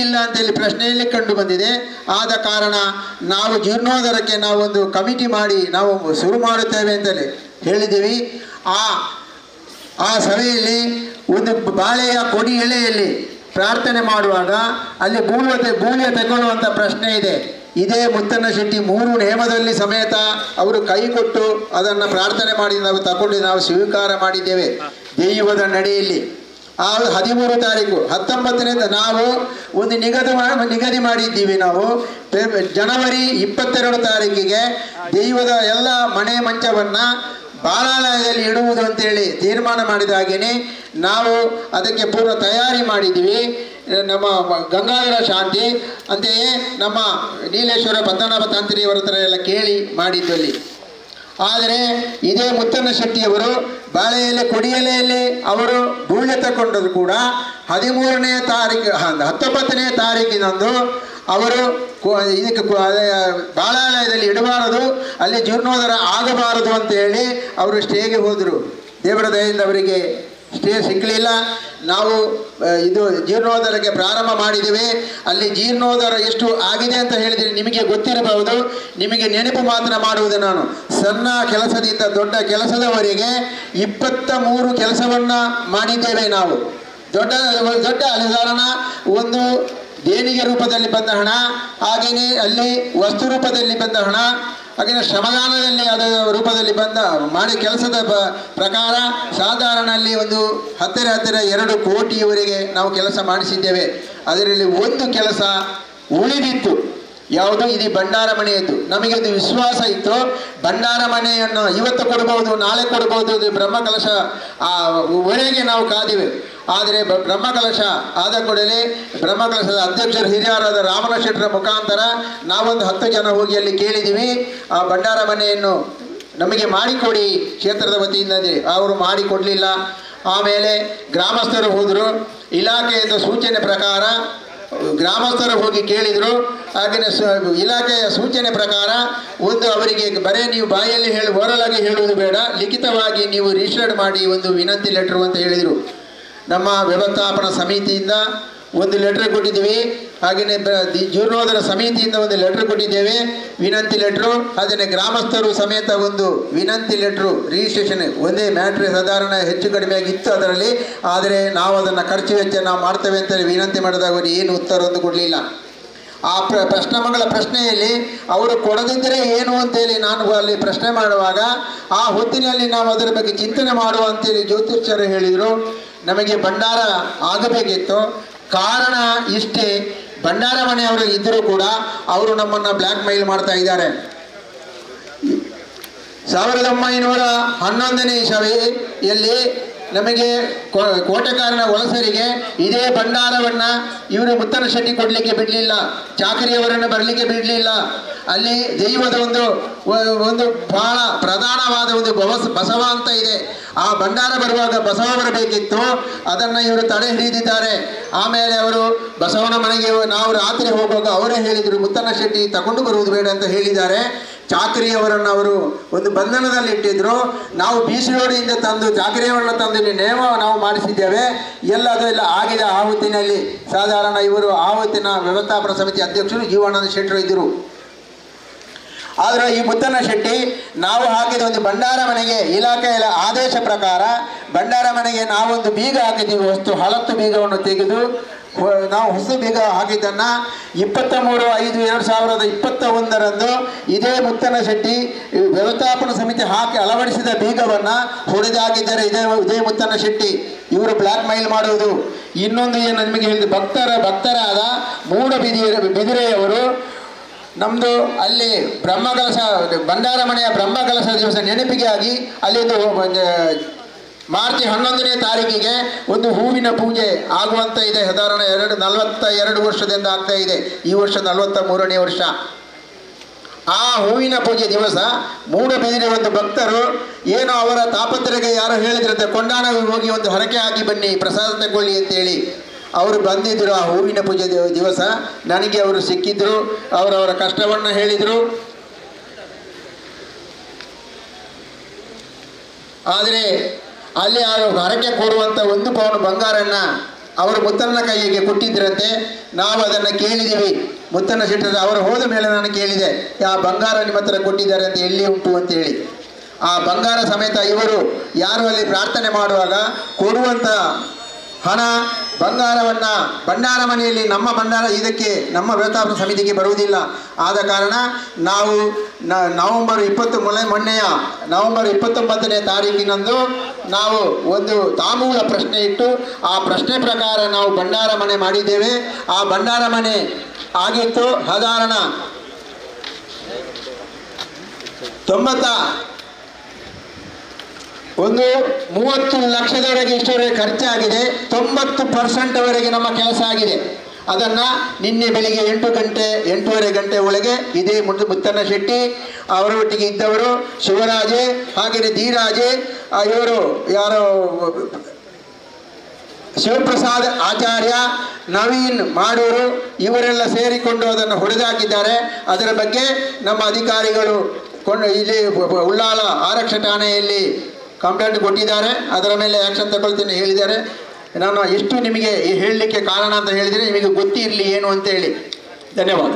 ಇಲ್ಲ ಅಂತೇಳಿ ಪ್ರಶ್ನೆಯಲ್ಲಿ ಕಂಡು ಬಂದಿದೆ. ಆದ ಕಾರಣ ನಾವು ಜೀರ್ಣೋದ್ಧಾರಕ್ಕೆ ನಾವೊಂದು ಕಮಿಟಿ ಮಾಡಿ ನಾವು ಶುರು ಮಾಡುತ್ತೇವೆ ಅಂತೇಳಿ ಹೇಳಿದ್ದೀವಿ. ಆ ಸಭೆಯಲ್ಲಿ ಒಂದು ಬಾಳೆಯ ಕೊಡಿ ಎಳೆಯಲ್ಲಿ ಪ್ರಾರ್ಥನೆ ಮಾಡುವಾಗ ಅಲ್ಲಿ ಭೂಮಿಯ ತಗೊಳ್ಳುವಂಥ ಪ್ರಶ್ನೆ ಇದೆ. ಇದೇ ಮುತ್ತಣ್ಣ ಶೆಟ್ಟಿ 3 ನೇಮದಲ್ಲಿ ಸಮೇತ ಅವರು ಕೈ ಕೊಟ್ಟು ಅದನ್ನು ಪ್ರಾರ್ಥನೆ ಮಾಡಿ ನಾವು ತಗೊಂಡು ನಾವು ಸ್ವೀಕಾರ ಮಾಡಿದ್ದೇವೆ ದೈವದ ನಡೆಯಲ್ಲಿ. 13 ತಾರೀಕು 19ನೇ ನಾವು ಒಂದು ನಿಗದಿ ಮಾಡಿದ್ದೀವಿ. ನಾವು ಜನವರಿ 22 ತಾರೀಕಿಗೆ ದೈವದ ಎಲ್ಲ ಮನೆ ಮಂಚವನ್ನು ಬಾಲಾಲಯದಲ್ಲಿ ಇಡುವುದು ಅಂತೇಳಿ ತೀರ್ಮಾನ ಮಾಡಿದ ಹಾಗೆಯೇ ನಾವು ಅದಕ್ಕೆ ಪೂರ್ವ ತಯಾರಿ ಮಾಡಿದ್ದೀವಿ. ನಮ್ಮ ಗಂಗಾಧರ ಶಾಂತಿ ಅಂತೆಯೇ ನಮ್ಮ ನೀಲೇಶ್ವರ ಪದ್ಮನಾಭ ತಂತ್ರಿಯವರ ಹತ್ರ ಎಲ್ಲ ಕೇಳಿ ಮಾಡಿದ್ದಲ್ಲಿ. ಆದರೆ ಇದೇ ಮುತ್ತಣ್ಣ ಶೆಟ್ಟಿಯವರು ಬಾಳೆಯಲ್ಲಿ ಕೊಡಿಯಲೆಯಲ್ಲಿ ಅವರು ಧೂಳ್ಯ ತಗೊಂಡರು ಕೂಡ 13ನೇ ತಾರೀಕು 19ನೇ ತಾರೀಕಿನಂದು ಅವರು ಇದಕ್ಕೆ ಬಾಳಾಲಯದಲ್ಲಿ ಇಡಬಾರದು, ಅಲ್ಲಿ ಜೀರ್ಣೋದ್ಧಾರ ಆಗಬಾರದು ಅಂತ ಹೇಳಿ ಅವರು ಸ್ಟೇಗೆ ಹೋದರು. ದೇವರ ದಯೆಯಿಂದ ಅವರಿಗೆ ಸ್ಟೇ ಸಿಕ್ಕಲಿಲ್ಲ. ನಾವು ಇದು ಜೀರ್ಣೋದ್ಧಾರಕ್ಕೆ ಪ್ರಾರಂಭ ಮಾಡಿದ್ದೀವಿ. ಅಲ್ಲಿ ಜೀರ್ಣೋದ್ಧಾರ ಎಷ್ಟು ಆಗಿದೆ ಅಂತ ಹೇಳಿದರೆ ನಿಮಗೆ ಗೊತ್ತಿರಬಹುದು. ನಿಮಗೆ ನೆನಪು ಮಾತ್ರ ಮಾಡುವುದು ನಾನು. ಸಣ್ಣ ಕೆಲಸದಿಂದ ದೊಡ್ಡ ಕೆಲಸದವರೆಗೆ 23 ಕೆಲಸವನ್ನು ಮಾಡಿದ್ದೇವೆ ನಾವು. ದೊಡ್ಡ ಸಾಧಾರಣ ಒಂದು ದೇಣಿಗೆ ರೂಪದಲ್ಲಿ ಬಂದ ಹಣ, ಹಾಗೆಯೇ ಅಲ್ಲಿ ವಸ್ತು ರೂಪದಲ್ಲಿ ಬಂದ ಹಣ, ಹಾಗೆಯೇ ಶ್ರಮದಾನದಲ್ಲಿ ಅದರ ರೂಪದಲ್ಲಿ ಬಂದ ಮಾಡಿ ಕೆಲಸದ ಪ್ರಕಾರ ಸಾಧಾರಣ ಅಲ್ಲಿ ಒಂದು ಹತ್ತಿರ 2 ಕೋಟಿಯವರೆಗೆ ನಾವು ಕೆಲಸ ಮಾಡಿಸಿದ್ದೇವೆ. ಅದರಲ್ಲಿ ಒಂದು ಕೆಲಸ ಉಳಿದಿತ್ತು. ಯಾವುದು? ಇದು ಭಂಡಾರ ಮನೆಯದ್ದು. ನಮಗೆ ಒಂದು ವಿಶ್ವಾಸ ಇತ್ತು, ಭಂಡಾರ ಮನೆಯನ್ನು ಇವತ್ತು ಕೊಡ್ಬೋದು, ನಾಳೆ ಕೊಡ್ಬೋದು, ಇದು ಬ್ರಹ್ಮಕಲಶ ವರೆಗೆ ನಾವು ಕಾದಿವೆ. ಆದರೆ ಬ್ರಹ್ಮಕಲಶ ಆದ ಕೂಡಲೇ ಬ್ರಹ್ಮಕಲಶದ ಅಧ್ಯಕ್ಷರು ಹಿರಿಯರಾದ ರಾಮನ ಶೆಟ್ಟರ ಮುಖಾಂತರ ನಾವೊಂದು 10 ಜನ ಹೋಗಿ ಅಲ್ಲಿ ಕೇಳಿದ್ದೀವಿ, ಆ ಭಂಡಾರ ಮನೆಯನ್ನು ನಮಗೆ ಮಾಡಿಕೊಡಿ ಕ್ಷೇತ್ರದ ವತಿಯಿಂದ. ಅವರು ಮಾಡಿಕೊಡಲಿಲ್ಲ. ಆಮೇಲೆ ಗ್ರಾಮಸ್ಥರು ಹೋದರು. ಇಲಾಖೆಯಿಂದ ಸೂಚನೆ ಪ್ರಕಾರ ಗ್ರಾಮಸ್ಥರು ಹೋಗಿ ಕೇಳಿದರು. ಹಾಗೆಯೇ ಇಲಾಖೆಯ ಸೂಚನೆ ಪ್ರಕಾರ ಒಂದು ಅವರಿಗೆ ಬರೇ ನೀವು ಬಾಯಲ್ಲಿ ಓರಲಾಗಿ ಹೇಳುವುದು ಬೇಡ, ಲಿಖಿತವಾಗಿ ನೀವು ರಿಜಿಸ್ಟರ್ಡ್ ಮಾಡಿ ಒಂದು ವಿನಂತಿ ಲೆಟ್ರು ಅಂತ ಹೇಳಿದರು. ನಮ್ಮ ವ್ಯವಸ್ಥಾಪನಾ ಸಮಿತಿಯಿಂದ ಒಂದು ಲೆಟ್ರ್ ಕೊಟ್ಟಿದ್ದೀವಿ. ಹಾಗೆಯೇ ಜೀರ್ಣೋದ್ಧಾರ ಸಮಿತಿಯಿಂದ ಒಂದು ಲೆಟ್ರ್ ಕೊಟ್ಟಿದ್ದೇವೆ, ವಿನಂತಿ ಲೆಟ್ರು. ಹಾಗೆಯೇ ಗ್ರಾಮಸ್ಥರು ಸಮೇತ ಒಂದು ವಿನಂತಿ ಲೆಟ್ರು ರಿಜಿಸ್ಟ್ರೇಷನ್ ಒಂದೇ ಮ್ಯಾಟ್ರಿ ಸಾಧಾರಣ ಹೆಚ್ಚು ಕಡಿಮೆಯಾಗಿ ಇತ್ತು ಅದರಲ್ಲಿ. ಆದರೆ ನಾವು ಅದನ್ನು ಖರ್ಚು ವೆಚ್ಚ ನಾವು ಮಾಡ್ತೇವೆ ಅಂತೇಳಿ ವಿನಂತಿ ಮಾಡಿದಾಗ ಅವರು ಏನು ಉತ್ತರವನ್ನು ಕೊಡಲಿಲ್ಲ. ಆ ಪ್ರಶ್ನೆಗಳ ಪ್ರಶ್ನೆಯಲ್ಲಿ ಅವರು ಕೊಡದಿದ್ದರೆ ಏನು ಅಂತೇಳಿ ನಾನು ಅಲ್ಲಿ ಪ್ರಶ್ನೆ ಮಾಡುವಾಗ ಆ ಹೊತ್ತಿನಲ್ಲಿ ನಾವು ಅದರ ಬಗ್ಗೆ ಚಿಂತನೆ ಮಾಡುವ ಅಂತೇಳಿ ಜ್ಯೋತಿಷ್ಯರು ಹೇಳಿದರು. ನಮಗೆ ಭಂಡಾರ ಆಗಬೇಕಿತ್ತು. ಕಾರಣ ಇಷ್ಟೇ, ಭಂಡಾರ ಮನೆಯವರು ಇದ್ದರೂ ಕೂಡ ಅವರು ನಮ್ಮನ್ನು ಬ್ಲ್ಯಾಕ್ ಮೇಲ್ ಮಾಡ್ತಾ ಇದ್ದಾರೆ. 1911ನೇ ಇಸವಿಯಲ್ಲಿ ನಮಗೆ ಕೋಟೆಕಾರನ ವಲಸರಿಗೆ ಇದೇ ಭಂಡಾರವನ್ನು ಇವರು ಮುತ್ತಣ್ಣ ಶೆಟ್ಟಿ ಕೊಡಲಿಕ್ಕೆ ಬಿಡಲಿಲ್ಲ, ಚಾಕರಿಯವರನ್ನು ಬರಲಿಕ್ಕೆ ಬಿಡಲಿಲ್ಲ. ಅಲ್ಲಿ ದೈವದ ಒಂದು ಬಹಳ ಪ್ರಧಾನವಾದ ಒಂದು ಬಸವ ಅಂತ ಇದೆ. ಆ ಭಂಡಾರ ಬರುವಾಗ ಬಸವ ಬರಬೇಕಿತ್ತು, ಅದನ್ನು ಇವರು ತಡೆ ಹಿಡಿದಿದ್ದಾರೆ. ಆಮೇಲೆ ಅವರು ಬಸವನ ಮನೆಗೆ ನಾವು ರಾತ್ರಿ ಹೋಗುವಾಗ ಅವರೇ ಹೇಳಿದರು, ಮುತ್ತಣ್ಣ ಶೆಟ್ಟಿ ತಗೊಂಡು ಬರುವುದು ಬೇಡ ಅಂತ ಹೇಳಿದ್ದಾರೆ. ಚಾಕರಿಯವರನ್ನು ಅವರು ಒಂದು ಬಂಧನದಲ್ಲಿ ಇಟ್ಟಿದ್ರು. ನಾವು BC ರೋಡಿಯಿಂದ ತಂದು ಚಾಕರಿಯವರನ್ನು ತಂದು ನೇಮ ನಾವು ಮಾಡಿಸಿದ್ದೇವೆ. ಅದೆಲ್ಲ ಆಗಿದೆ. ಆ ಹೊತ್ತಿನಲ್ಲಿ ಸಾಧಾರಣ ಇವರು ಆ ಹೊತ್ತಿನ ವ್ಯವಸ್ಥಾಪನಾ ಸಮಿತಿ ಅಧ್ಯಕ್ಷರು ಜೀವಾನಂದ ಶೆಟ್ಟರು ಇದ್ದರು. ಆದರೆ ಈ ಮುತ್ತಣ್ಣ ಶೆಟ್ಟಿ ನಾವು ಹಾಕಿದ ಒಂದು ಭಂಡಾರ ಮನೆಗೆ ಇಲಾಖೆಯ ಆದೇಶ ಪ್ರಕಾರ ಭಂಡಾರ ಮನೆಗೆ ನಾವೊಂದು ಬೀಗ ಹಾಕಿದ್ದೀವಿ. ಹಳತ್ತು ಬೀಗವನ್ನು ತೆಗೆದು ನಾವು ಹೊಸ ಬೀಗ ಹಾಕಿದ್ದನ್ನು 23/5/2021 ಇದೇ ಮುತ್ತಣ್ಣ ಶೆಟ್ಟಿ ವ್ಯವಸ್ಥಾಪನಾ ಸಮಿತಿ ಹಾಕಿ ಅಳವಡಿಸಿದ ಬೀಗವನ್ನು ಹೊಡೆದಾಕಿದ್ದಾರೆ. ಇದೇ ಮುತ್ತಣ್ಣ ಶೆಟ್ಟಿ ಇವರು ಬ್ಲ್ಯಾಕ್ ಮೇಲ್ ಮಾಡುವುದು. ಇನ್ನೊಂದು ಏನು ನಿಮಗೆ ಹೇಳಿದೆ, ಭಕ್ತರಾದ ಮೂಡಬಿದಿರೆಯವರು ನಮ್ಮದು ಅಲ್ಲಿ ಬ್ರಹ್ಮಕಲಶ ಭಂಡಾರ ಮನೆಯ ಬ್ರಹ್ಮಕಲಶ ದಿವಸ ನೆನಪಿಗಾಗಿ ಅಲ್ಲಿಂದು ಮಾರ್ಚ್ 11ನೇ ತಾರೀಕಿಗೆ ಒಂದು ಹೂವಿನ ಪೂಜೆ ಆಗುವಂತ ಇದೆ. ಸಾಧಾರಣ 42 ವರ್ಷದಿಂದ ಆಗ್ತಾ ಇದೆ. ಈ ವರ್ಷ 43ನೇ ವರ್ಷ. ಆ ಹೂವಿನ ಪೂಜೆ ದಿವಸ ಮೂಡಬಿದಿರೆ ಒಂದು ಭಕ್ತರು ಏನೋ ಅವರ ತಾಪತ್ರಗೆ ಯಾರೋ ಹೇಳಿದ್ರಂತೆ, ಕೊಂಡಾಣಗೆ ಹೋಗಿ ಒಂದು ಹರಕೆ ಹಾಕಿ ಬನ್ನಿ, ಪ್ರಸಾದ ತಗೊಳ್ಳಿ ಅಂತೇಳಿ ಅವರು ಬಂದಿದ್ದರು. ಆ ಹೂವಿನ ಪೂಜೆ ದಿವಸ ನನಗೆ ಅವರು ಸಿಕ್ಕಿದ್ರು. ಅವರವರ ಕಷ್ಟವನ್ನು ಹೇಳಿದರು. ಆದರೆ ಅಲ್ಲಿ ಹರಕೆ ಕೊಡುವಂಥ 1 ಪೌಂಡ್ ಬಂಗಾರನ್ನು ಅವರು ಮುತ್ತಣ್ಣ ಕೈಗೆ ಕೊಟ್ಟಿದ್ದರಂತೆ. ನಾವು ಅದನ್ನು ಕೇಳಿದ್ದೀವಿ. ಮುತ್ತಣ್ಣ ಶೆಟ್ಟರು ಅವರು ಹೋದ ಮೇಲೆ ನಾನು ಕೇಳಿದೆ, ಆ ಬಂಗಾರ ನಿಮ್ಮ ಹತ್ರ ಕೊಟ್ಟಿದ್ದಾರೆ ಅಂತ ಎಲ್ಲಿ ಉಂಟು ಅಂತೇಳಿ. ಆ ಬಂಗಾರ ಸಮೇತ ಇವರು ಯಾರು ಅಲ್ಲಿ ಪ್ರಾರ್ಥನೆ ಮಾಡುವಾಗ ಕೊಡುವಂಥ ಹಣ ಬಂಗಾರವನ್ನು ಭಂಡಾರ ಮನೆಯಲ್ಲಿ ನಮ್ಮ ಭಂಡಾರ ಇದಕ್ಕೆ ನಮ್ಮ ವ್ಯವಸ್ಥಾಪನಾ ಸಮಿತಿಗೆ ಬರುವುದಿಲ್ಲ. ಆದ ಕಾರಣ ನಾವು ನವೆಂಬರ್ 29ನೇ ತಾರೀಕಿನಂದು ನಾವು ಒಂದು ತಾಂಬೂಲ ಪ್ರಶ್ನೆ ಇಟ್ಟು ಆ ಪ್ರಶ್ನೆ ಪ್ರಕಾರ ನಾವು ಭಂಡಾರ ಮನೆ ಮಾಡಿದ್ದೇವೆ. ಆ ಭಂಡಾರ ಮನೆ ಆಗಿತ್ತು ಸಾಧಾರಣ 30 ಲಕ್ಷದವರೆಗೆ ಇಷ್ಟವರೆಗೆ ಖರ್ಚಾಗಿದೆ. 90% ವರೆಗೆ ನಮ್ಮ ಕೆಲಸ ಆಗಿದೆ. ಅದನ್ನು ನಿನ್ನೆ ಬೆಳಿಗ್ಗೆ 8:30 ಗಂಟೆ ಒಳಗೆ ಇದೇ ಮುತ್ತಣ್ಣ ಶೆಟ್ಟಿ ಅವರೊಟ್ಟಿಗೆ ಇದ್ದವರು ಶಿವರಾಜೆ, ಹಾಗೆಯೇ ಧೀರಾಜೆ, ಇವರು ಯಾರು ಶಿವಪ್ರಸಾದ್ ಆಚಾರ್ಯ, ನವೀನ್ ಮಾಡೂರು ಇವರೆಲ್ಲ ಸೇರಿಕೊಂಡು ಅದನ್ನು ಹೊಡೆದಾಕಿದ್ದಾರೆ. ಅದರ ಬಗ್ಗೆ ನಮ್ಮ ಅಧಿಕಾರಿಗಳು ಇಲ್ಲಿ ಉಳ್ಳಾಲ ಆರಕ್ಷ ಠಾಣೆಯಲ್ಲಿ ಕಂಪ್ಲೇಂಟ್ ಕೊಟ್ಟಿದ್ದಾರೆ. ಅದರ ಮೇಲೆ ಆ್ಯಕ್ಷನ್ ತಗೊಳ್ತೀನಿ ಹೇಳಿದ್ದಾರೆ. ನಾನು ಎಷ್ಟು ನಿಮಗೆ ಹೇಳಲಿಕ್ಕೆ ಕಾರಣ ಅಂತ ಹೇಳಿದರೆ ನಿಮಗೆ ಗೊತ್ತಿರಲಿ ಏನು ಅಂತೇಳಿ. ಧನ್ಯವಾದ.